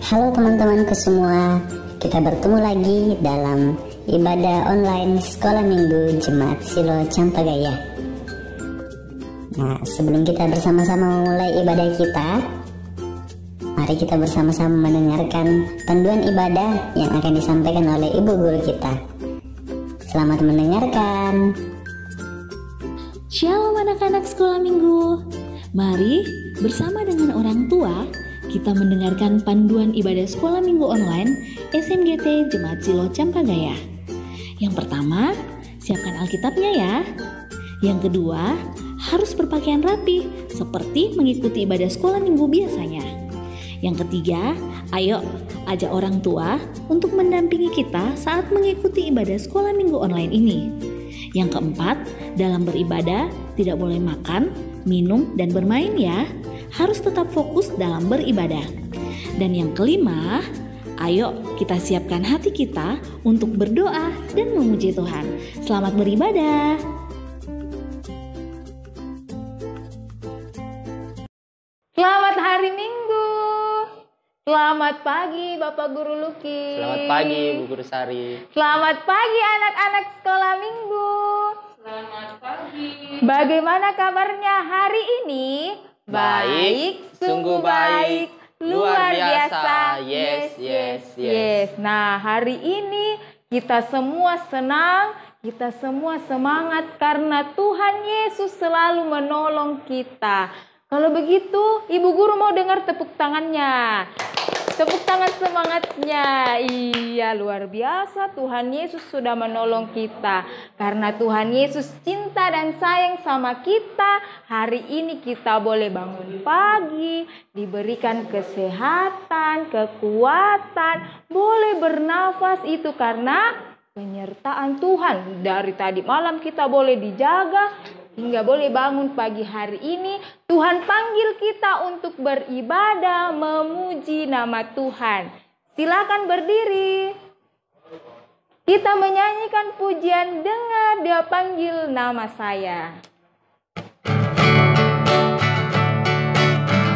Halo teman-temanku semua, kita bertemu lagi dalam ibadah online Sekolah Minggu Jemaat Silo Campagaya. Nah, sebelum kita bersama-sama memulai ibadah kita, mari kita bersama-sama mendengarkan panduan ibadah yang akan disampaikan oleh Ibu Guru kita. Selamat mendengarkan. Shalom anak-anak Sekolah Minggu. Mari bersama dengan orang tua kita mendengarkan panduan ibadah Sekolah Minggu online SMGT Jemaat Silo Campagaya. Yang pertama, siapkan Alkitabnya ya. Yang kedua, harus berpakaian rapi seperti mengikuti ibadah Sekolah Minggu biasanya. Yang ketiga, ayo ajak orang tua untuk mendampingi kita saat mengikuti ibadah Sekolah Minggu online ini. Yang keempat, dalam beribadah tidak boleh makan, minum, dan bermain ya. Harus tetap fokus dalam beribadah. Dan yang kelima, ayo kita siapkan hati kita untuk berdoa dan memuji Tuhan. Selamat beribadah. Selamat hari Minggu. Selamat pagi Bapak Guru Luki. Selamat pagi Bu Guru Sari. Selamat pagi anak-anak Sekolah Minggu. Selamat pagi. Bagaimana kabarnya hari ini? Baik, sungguh baik, luar biasa. Yes. Nah, hari ini kita semua senang, kita semua semangat karena Tuhan Yesus selalu menolong kita. Kalau begitu, Ibu Guru mau dengar tepuk tangannya. Tepuk tangan semangatnya. Iya, luar biasa. Tuhan Yesus sudah menolong kita. Karena Tuhan Yesus cinta dan sayang sama kita, hari ini kita boleh bangun pagi, diberikan kesehatan, kekuatan, boleh bernafas, itu karena penyertaan Tuhan. Dari tadi malam kita boleh dijaga, hingga boleh bangun pagi hari ini. Tuhan panggil kita untuk beribadah, memuji nama Tuhan. Silakan berdiri. Kita menyanyikan pujian Dengar Dia Panggil Nama Saya.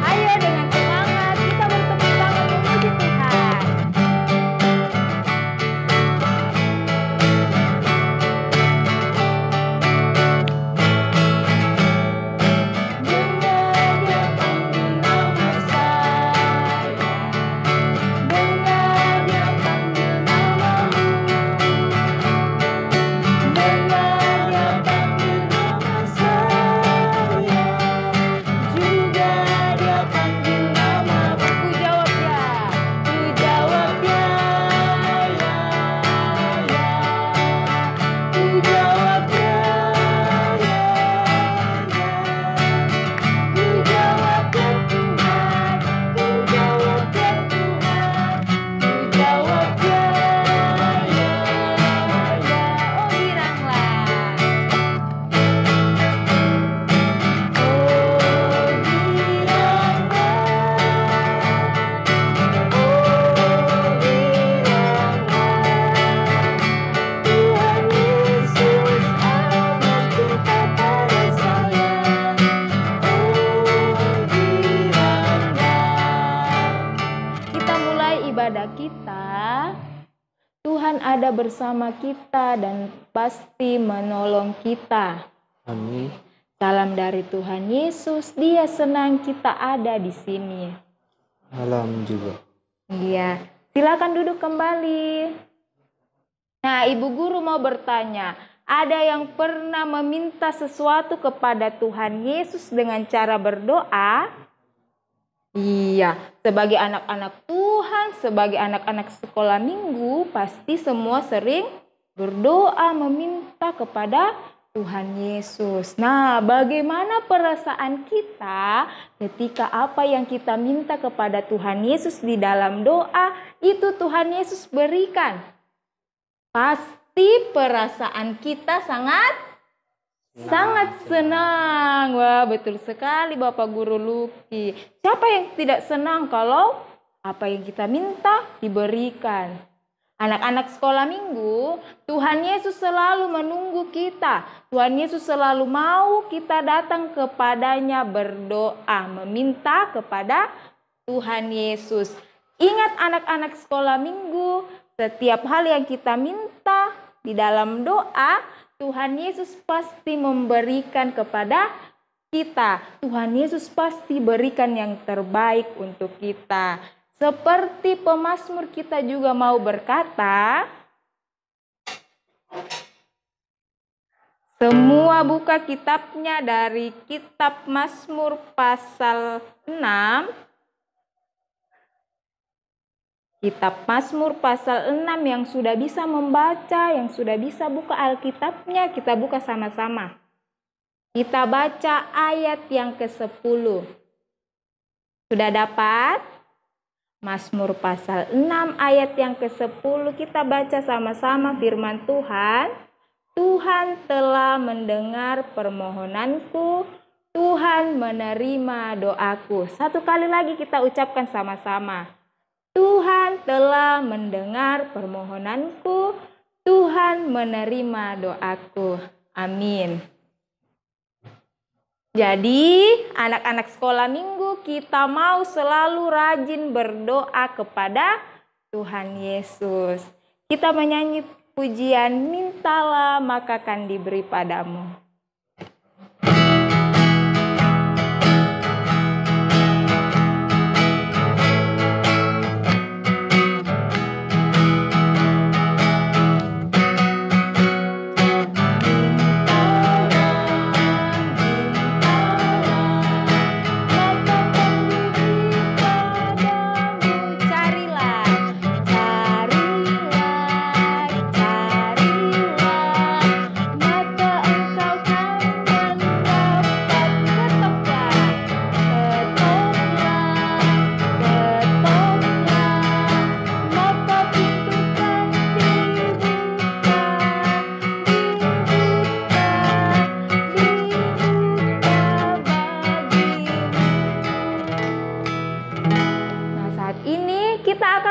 Ayo dengan semangat kita bertepuk tangan memuji Tuhan. Ada bersama kita dan pasti menolong kita. Amin. Salam dari Tuhan Yesus, Dia senang kita ada di sini. Salam juga. Iya, silakan duduk kembali. Nah, Ibu Guru mau bertanya, ada yang pernah meminta sesuatu kepada Tuhan Yesus dengan cara berdoa? Iya, sebagai anak-anak Tuhan, sebagai anak-anak sekolah minggu, pasti semua sering berdoa meminta kepada Tuhan Yesus. Nah, bagaimana perasaan kita ketika apa yang kita minta kepada Tuhan Yesus di dalam doa, itu Tuhan Yesus berikan? Pasti perasaan kita sangat senang. Wah, betul sekali Bapak Guru Luki. Siapa yang tidak senang kalau apa yang kita minta diberikan? Anak-anak sekolah minggu, Tuhan Yesus selalu menunggu kita. Tuhan Yesus selalu mau kita datang kepadanya berdoa, meminta kepada Tuhan Yesus. Ingat anak-anak sekolah minggu, setiap hal yang kita minta di dalam doa, Tuhan Yesus pasti memberikan kepada kita. Tuhan Yesus pasti berikan yang terbaik untuk kita. Seperti pemazmur kita juga mau berkata, semua buka kitabnya dari kitab Mazmur pasal 6. Kitab Mazmur pasal 6 yang sudah bisa membaca, yang sudah bisa buka Alkitabnya, kita buka sama-sama. Kita baca ayat yang ke-10. Sudah dapat? Mazmur pasal 6 ayat yang ke-10 kita baca sama-sama firman Tuhan. Tuhan telah mendengar permohonanku, Tuhan menerima doaku. Satu kali lagi kita ucapkan sama-sama. Tuhan telah mendengar permohonanku, Tuhan menerima doaku. Amin. Jadi, anak-anak sekolah minggu, kita mau selalu rajin berdoa kepada Tuhan Yesus. Kita menyanyi pujian, mintalah maka akan diberi padamu.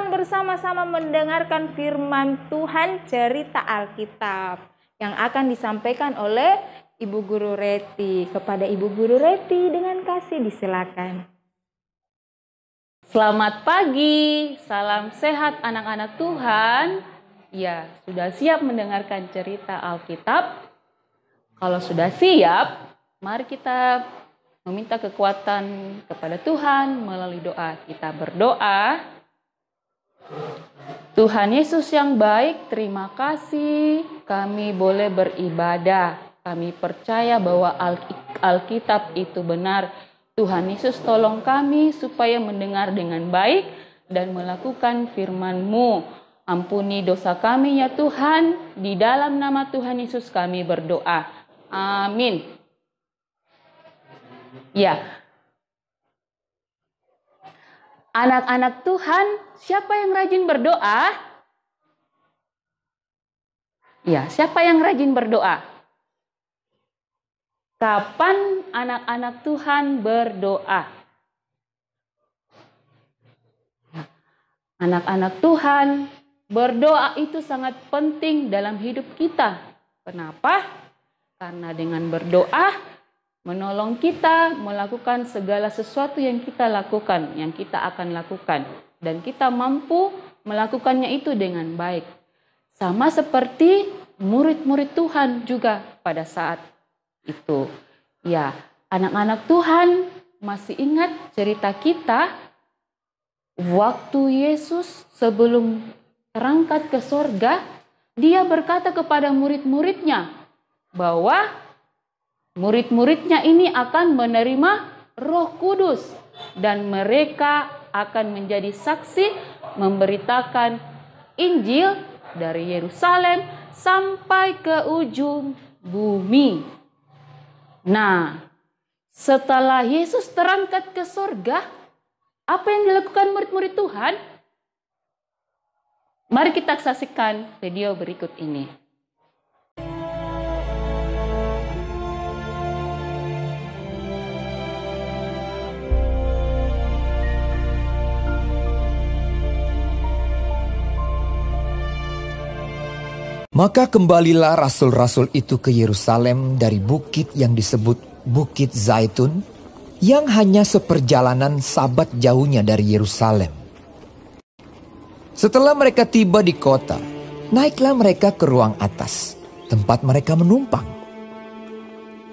Bersama-sama mendengarkan firman Tuhan, cerita Alkitab yang akan disampaikan oleh Ibu Guru Reti. Kepada Ibu Guru Reti dengan kasih disilakan. Selamat pagi, salam sehat anak-anak Tuhan. Ya, sudah siap mendengarkan cerita Alkitab? Kalau sudah siap, mari kita meminta kekuatan kepada Tuhan melalui doa. Kita berdoa. Tuhan Yesus yang baik, terima kasih kami boleh beribadah. Kami percaya bahwa Alkitab itu benar. Tuhan Yesus tolong kami supaya mendengar dengan baik dan melakukan firman-Mu. Ampuni dosa kami ya Tuhan. Di dalam nama Tuhan Yesus kami berdoa. Amin. Ya. Anak-anak Tuhan, siapa yang rajin berdoa? Ya, siapa yang rajin berdoa? Kapan anak-anak Tuhan berdoa? Anak-anak Tuhan, berdoa itu sangat penting dalam hidup kita. Kenapa? Karena dengan berdoa menolong kita melakukan segala sesuatu yang kita lakukan, yang kita akan lakukan. Dan kita mampu melakukannya itu dengan baik. Sama seperti murid-murid Tuhan juga pada saat itu. Ya, anak-anak Tuhan masih ingat cerita kita waktu Yesus sebelum terangkat ke sorga, dia berkata kepada murid-muridnya bahwa murid-muridnya ini akan menerima Roh Kudus dan mereka akan menjadi saksi memberitakan Injil dari Yerusalem sampai ke ujung bumi. Nah, setelah Yesus terangkat ke surga, apa yang dilakukan murid-murid Tuhan? Mari kita saksikan video berikut ini. Maka kembalilah rasul-rasul itu ke Yerusalem dari bukit yang disebut Bukit Zaitun, yang hanya seperjalanan sabat jauhnya dari Yerusalem. Setelah mereka tiba di kota, naiklah mereka ke ruang atas, tempat mereka menumpang.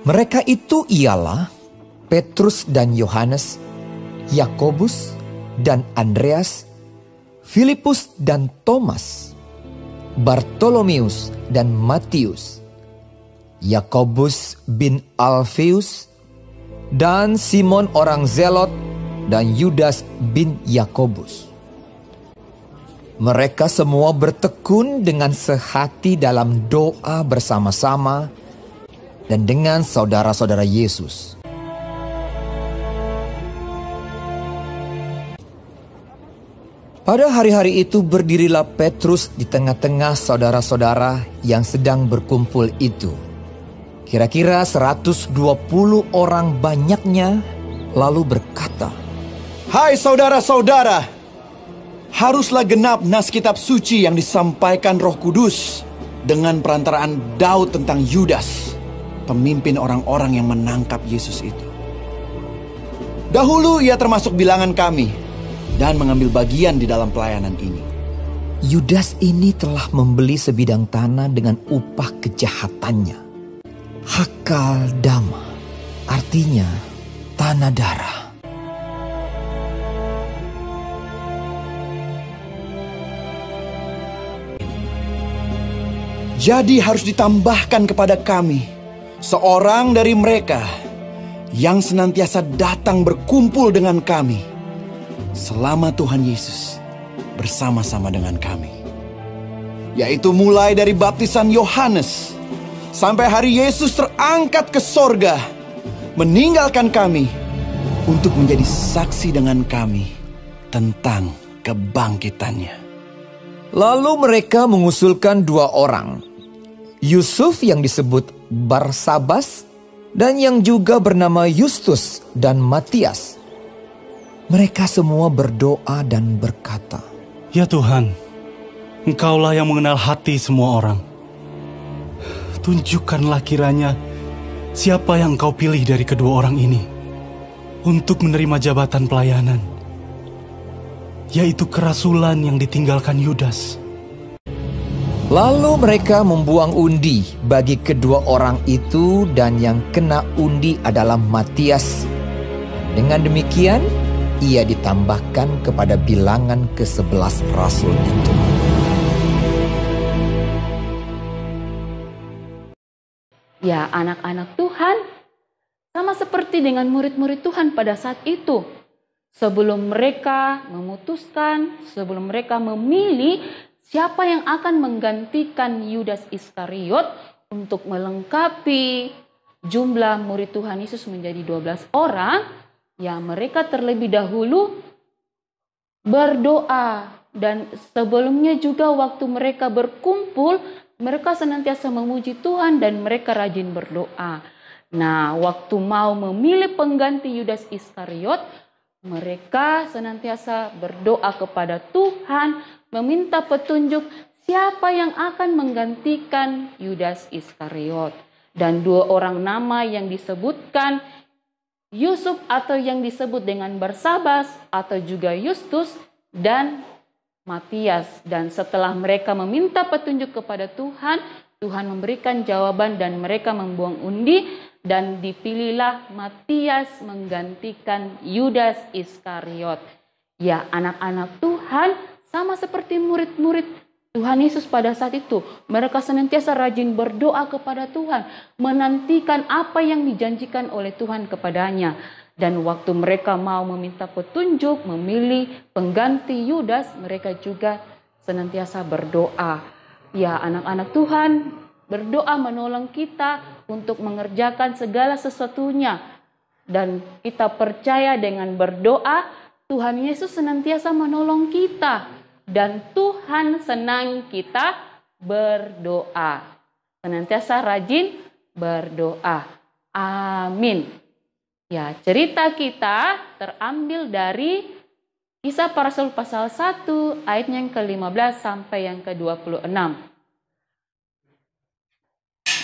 Mereka itu ialah Petrus dan Yohanes, Yakobus dan Andreas, Filipus dan Thomas, Bartolomeus dan Matius, Yakobus bin Alfeus, dan Simon orang Zelot, dan Yudas bin Yakobus. Mereka semua bertekun dengan sehati dalam doa bersama-sama dan dengan saudara-saudara Yesus. Pada hari-hari itu berdirilah Petrus di tengah-tengah saudara-saudara yang sedang berkumpul itu. Kira-kira 120 orang banyaknya, lalu berkata, "Hai saudara-saudara, haruslah genap nas kitab suci yang disampaikan Roh Kudus dengan perantaraan Daud tentang Yudas, pemimpin orang-orang yang menangkap Yesus itu. Dahulu ia termasuk bilangan kami dan mengambil bagian di dalam pelayanan ini. Yudas ini telah membeli sebidang tanah dengan upah kejahatannya. Hakal dama, artinya tanah darah. Jadi harus ditambahkan kepada kami seorang dari mereka yang senantiasa datang berkumpul dengan kami selama Tuhan Yesus bersama-sama dengan kami. Yaitu mulai dari baptisan Yohanes sampai hari Yesus terangkat ke sorga, meninggalkan kami untuk menjadi saksi dengan kami tentang kebangkitannya." Lalu mereka mengusulkan 2 orang, Yusuf yang disebut Barsabas dan yang juga bernama Justus dan Matias. Mereka semua berdoa dan berkata, "Ya Tuhan, Engkaulah yang mengenal hati semua orang. Tunjukkanlah kiranya siapa yang Engkau pilih dari kedua orang ini untuk menerima jabatan pelayanan, yaitu kerasulan yang ditinggalkan Yudas." Lalu mereka membuang undi bagi kedua orang itu, dan yang kena undi adalah Matias. Dengan demikian, ia ditambahkan kepada bilangan ke-11 rasul itu. Ya, anak-anak Tuhan, sama seperti dengan murid-murid Tuhan pada saat itu. Sebelum mereka memutuskan, sebelum mereka memilih siapa yang akan menggantikan Yudas Iskariot untuk melengkapi jumlah murid Tuhan Yesus menjadi 12 orang, ya mereka terlebih dahulu berdoa. Dan sebelumnya juga waktu mereka berkumpul, mereka senantiasa memuji Tuhan dan mereka rajin berdoa. Nah, waktu mau memilih pengganti Yudas Iskariot, mereka senantiasa berdoa kepada Tuhan, meminta petunjuk siapa yang akan menggantikan Yudas Iskariot. Dan 2 orang nama yang disebutkan, Yusuf atau yang disebut dengan Barsabas atau juga Justus dan Matias. Dan setelah mereka meminta petunjuk kepada Tuhan, Tuhan memberikan jawaban dan mereka membuang undi dan dipilihlah Matias menggantikan Yudas Iskariot. Ya, anak-anak Tuhan, sama seperti murid-murid Tuhan Yesus pada saat itu, mereka senantiasa rajin berdoa kepada Tuhan, menantikan apa yang dijanjikan oleh Tuhan kepadanya. Dan waktu mereka mau meminta petunjuk, memilih pengganti Yudas, mereka juga senantiasa berdoa. Ya, anak-anak Tuhan, berdoa menolong kita untuk mengerjakan segala sesuatunya. Dan kita percaya dengan berdoa, Tuhan Yesus senantiasa menolong kita. Dan Tuhan senang kita berdoa. Senantiasa rajin berdoa. Amin. Ya, cerita kita terambil dari Kisah Para Rasul pasal 1 ayatnya yang ke-15 sampai yang ke-26.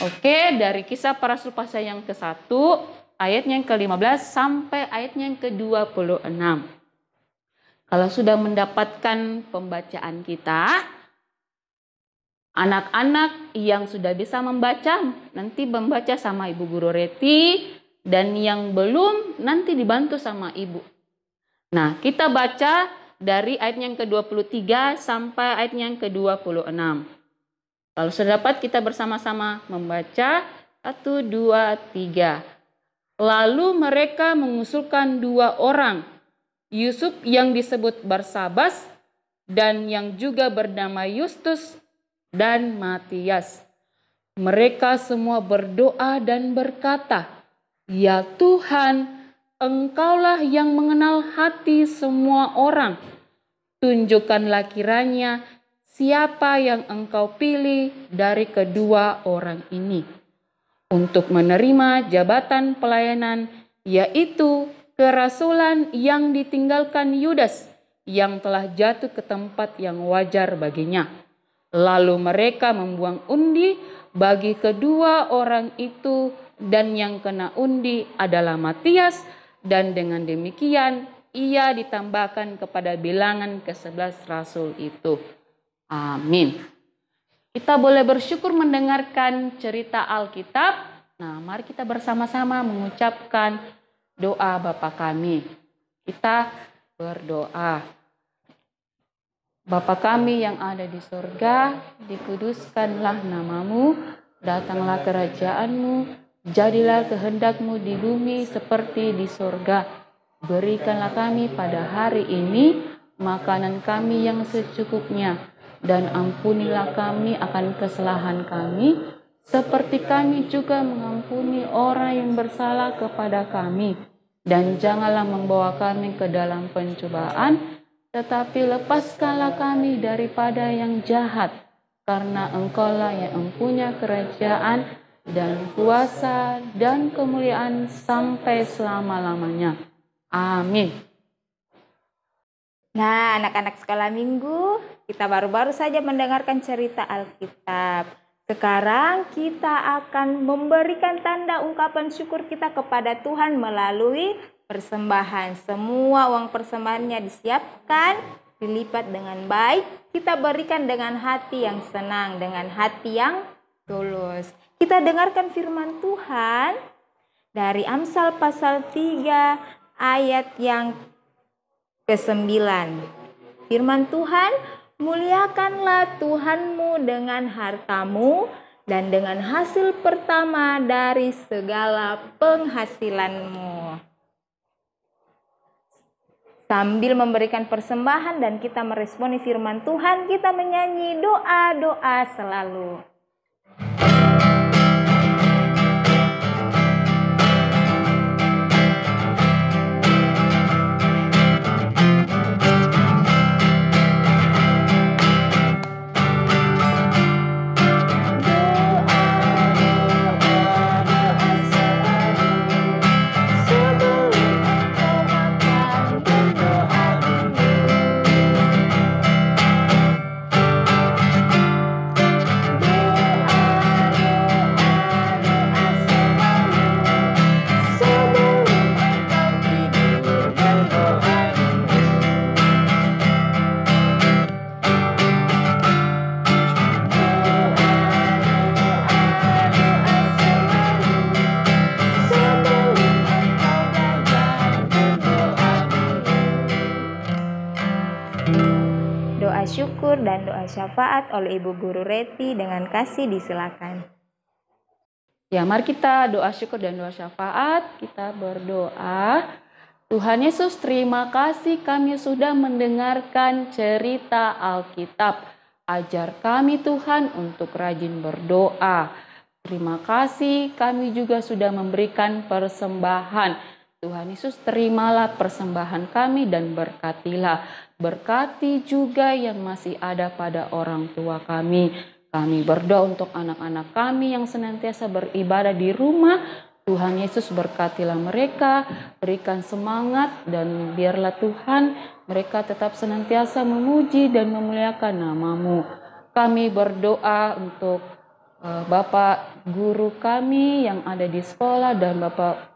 Oke, dari Kisah Para Rasul pasal yang ke-1 ayatnya yang ke-15 sampai ayatnya yang ke-26. Kalau sudah mendapatkan pembacaan kita, anak-anak yang sudah bisa membaca nanti membaca sama Ibu Guru Reti, dan yang belum nanti dibantu sama Ibu. Nah, kita baca dari ayat yang ke-23 sampai ayat yang ke-26. Kalau sudah dapat, kita bersama-sama membaca 1, 2, 3. Lalu mereka mengusulkan 2 orang, Yusuf yang disebut Barsabas dan yang juga bernama Yustus dan Matias. Mereka semua berdoa dan berkata, "Ya Tuhan, Engkaulah yang mengenal hati semua orang. Tunjukkanlah kiranya siapa yang Engkau pilih dari kedua orang ini untuk menerima jabatan pelayanan, yaitu kerasulan yang ditinggalkan Yudas yang telah jatuh ke tempat yang wajar baginya." Lalu mereka membuang undi bagi kedua orang itu, dan yang kena undi adalah Matias, dan dengan demikian ia ditambahkan kepada bilangan ke-11 rasul itu. Amin. Kita boleh bersyukur mendengarkan cerita Alkitab. Nah, mari kita bersama-sama mengucapkan doa Bapa kami. Kita berdoa. Bapa kami yang ada di surga, dikuduskanlah namamu, datanglah kerajaanmu, jadilah kehendak-Mu di bumi seperti di surga. Berikanlah kami pada hari ini makanan kami yang secukupnya, dan ampunilah kami akan kesalahan kami, seperti kami juga mengampuni orang yang bersalah kepada kami. Dan janganlah membawa kami ke dalam pencobaan, tetapi lepaskanlah kami daripada yang jahat, karena Engkaulah yang mempunyai kerajaan dan kuasa dan kemuliaan sampai selama-lamanya. Amin. Nah, anak-anak sekolah minggu, kita baru-baru saja mendengarkan cerita Alkitab. Sekarang kita akan memberikan tanda ungkapan syukur kita kepada Tuhan melalui persembahan. Semua uang persembahannya disiapkan, dilipat dengan baik. Kita berikan dengan hati yang senang, dengan hati yang tulus. Kita dengarkan firman Tuhan dari Amsal pasal 3 ayat yang ke-9. Firman Tuhan, muliakanlah Tuhanmu dengan hartamu dan dengan hasil pertama dari segala penghasilanmu. Sambil memberikan persembahan dan kita meresponi firman Tuhan, kita menyanyi doa-doa selalu. Doa syukur dan doa syafaat oleh Ibu Guru Reti dengan kasih disilakan. Ya, mari kita doa syukur dan doa syafaat. Kita berdoa. Tuhan Yesus, terima kasih kami sudah mendengarkan cerita Alkitab. Ajar kami Tuhan untuk rajin berdoa. Terima kasih kami juga sudah memberikan persembahan. Tuhan Yesus, terimalah persembahan kami dan berkatilah. Berkati juga yang masih ada pada orang tua kami. Kami berdoa untuk anak-anak kami yang senantiasa beribadah di rumah. Tuhan Yesus, berkatilah mereka, berikan semangat, dan biarlah Tuhan mereka tetap senantiasa memuji dan memuliakan nama-Mu. Kami berdoa untuk Bapak guru kami yang ada di sekolah dan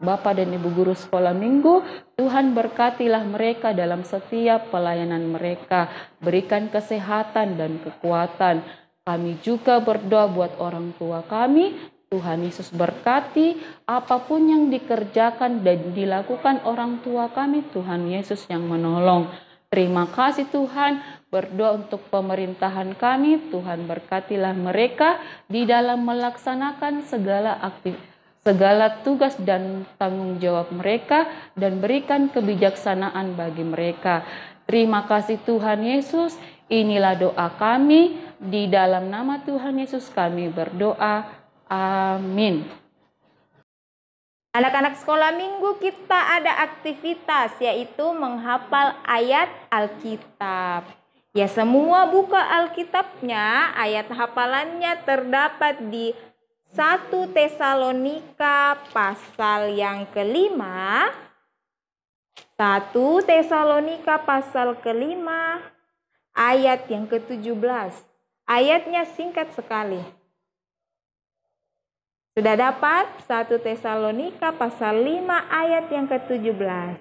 Bapak dan Ibu guru sekolah minggu. Tuhan berkatilah mereka dalam setiap pelayanan mereka. Berikan kesehatan dan kekuatan. Kami juga berdoa buat orang tua kami. Tuhan Yesus berkati apapun yang dikerjakan dan dilakukan orang tua kami. Tuhan Yesus yang menolong. Terima kasih Tuhan, berdoa untuk pemerintahan kami, Tuhan berkatilah mereka di dalam melaksanakan segala tugas dan tanggung jawab mereka dan berikan kebijaksanaan bagi mereka. Terima kasih Tuhan Yesus, inilah doa kami, di dalam nama Tuhan Yesus kami berdoa, amin. Anak-anak sekolah minggu kita ada aktivitas yaitu menghafal ayat Alkitab. Ya, semua buka Alkitabnya, ayat hafalannya terdapat di 1 Tesalonika pasal yang kelima. 1 Tesalonika pasal kelima ayat yang ke-17. Ayatnya singkat sekali. Sudah dapat 1 Tesalonika pasal 5 ayat yang ke-17.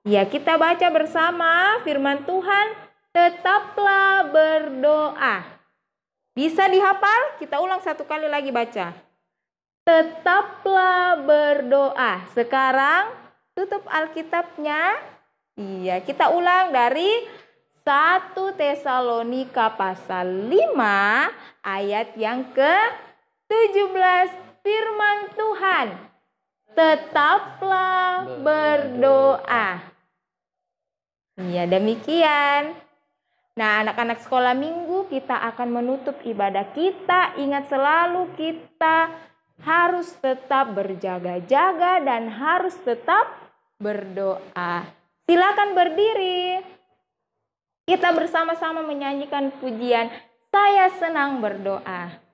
Ya, kita baca bersama firman Tuhan, tetaplah berdoa. Bisa dihafal? Kita ulang satu kali lagi baca. Tetaplah berdoa. Sekarang tutup Alkitabnya. Iya, kita ulang dari 1 Tesalonika pasal 5 ayat yang ke-17 firman Tuhan, tetaplah berdoa. Ya, demikian. Nah, anak-anak sekolah minggu, kita akan menutup ibadah kita. Ingat selalu kita harus tetap berjaga-jaga dan harus tetap berdoa. Silakan berdiri. Kita bersama-sama menyanyikan pujian Saya Senang Berdoa.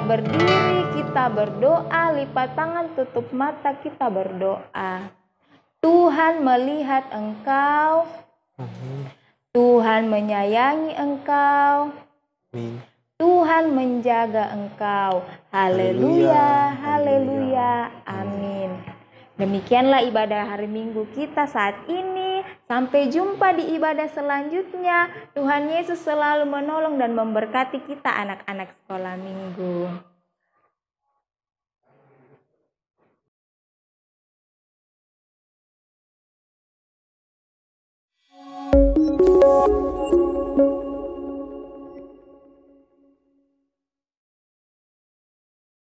Berdiri, kita berdoa, lipat tangan, tutup mata, kita berdoa. Tuhan melihat engkau, Tuhan menyayangi engkau, Tuhan menjaga engkau. Haleluya, haleluya, amin. Demikianlah ibadah hari Minggu kita saat ini. Sampai jumpa di ibadah selanjutnya. Tuhan Yesus selalu menolong dan memberkati kita anak-anak sekolah minggu.